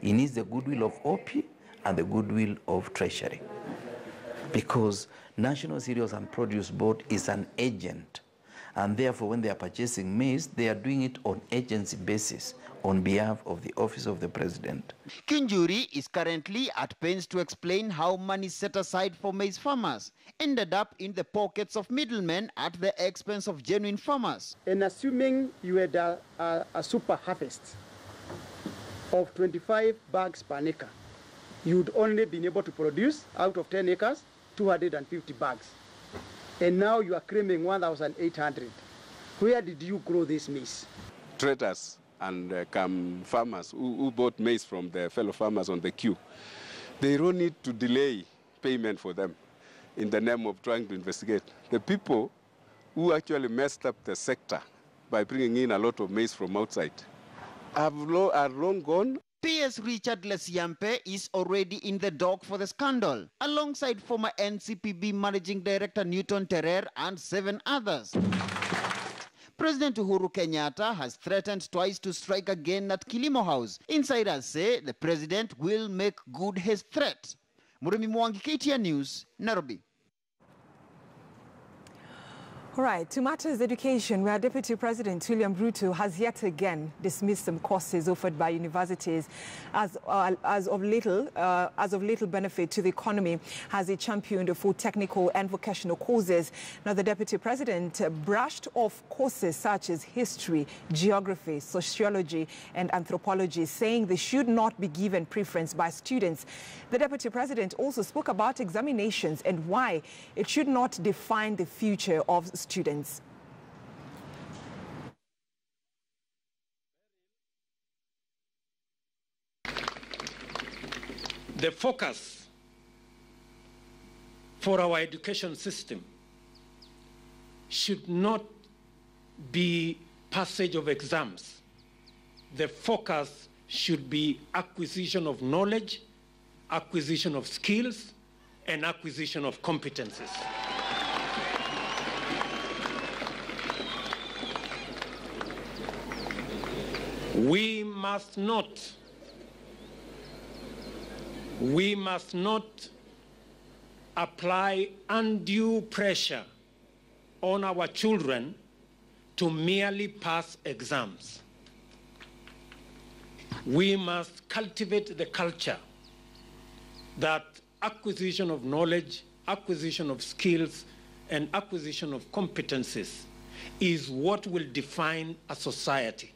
He needs the goodwill of OP and the goodwill of Treasury, because National Cereals and Produce Board is an agent, and therefore when they are purchasing maize, they are doing it on agency basis on behalf of the Office of the President. Kinjuri is currently at pains to explain how money set aside for maize farmers ended up in the pockets of middlemen at the expense of genuine farmers. And assuming you had a super harvest of 25 bags per acre, you'd only been able to produce out of 10 acres 250 bags. And now you are claiming 1,800. Where did you grow this maize? Traders and farmers who bought maize from their fellow farmers on the queue, they don't need to delay payment for them in the name of trying to investigate. The people who actually messed up the sector by bringing in a lot of maize from outside are long gone. PS Richard Lesiampe is already in the dock for the scandal, alongside former NCPB Managing Director Newton Terer and 7 others. President Uhuru Kenyatta has threatened twice to strike again at Kilimo House. Insiders say the president will make good his threat. Murimi Mwangi, KTN News, Nairobi. All right, to matters education, where Deputy President William Ruto has yet again dismissed some courses offered by universities as of little benefit to the economy, as he championed for technical and vocational courses. Now, the Deputy President brushed off courses such as history, geography, sociology, and anthropology, saying they should not be given preference by students. The Deputy President also spoke about examinations and why it should not define the future of students. The focus for our education system should not be passage of exams. The focus should be acquisition of knowledge, acquisition of skills, and acquisition of competencies. We must not apply undue pressure on our children to merely pass exams. We must cultivate the culture that acquisition of knowledge, acquisition of skills, and acquisition of competencies is what will define a society.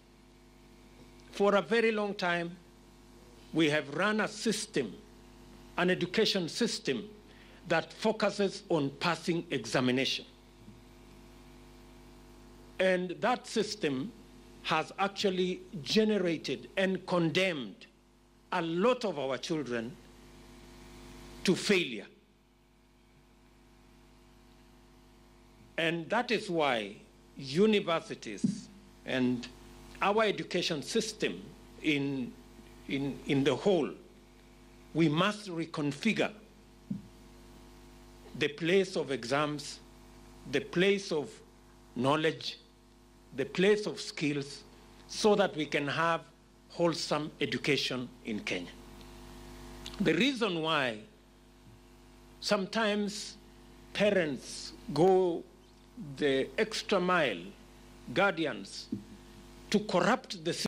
For a very long time, we have run a system, an education system, that focuses on passing examination. And that system has actually generated and condemned a lot of our children to failure. And that is why universities and our education system in the whole, we must reconfigure the place of exams, the place of knowledge, the place of skills, so that we can have wholesome education in Kenya. The reason why sometimes parents go the extra mile, guardians, to corrupt the system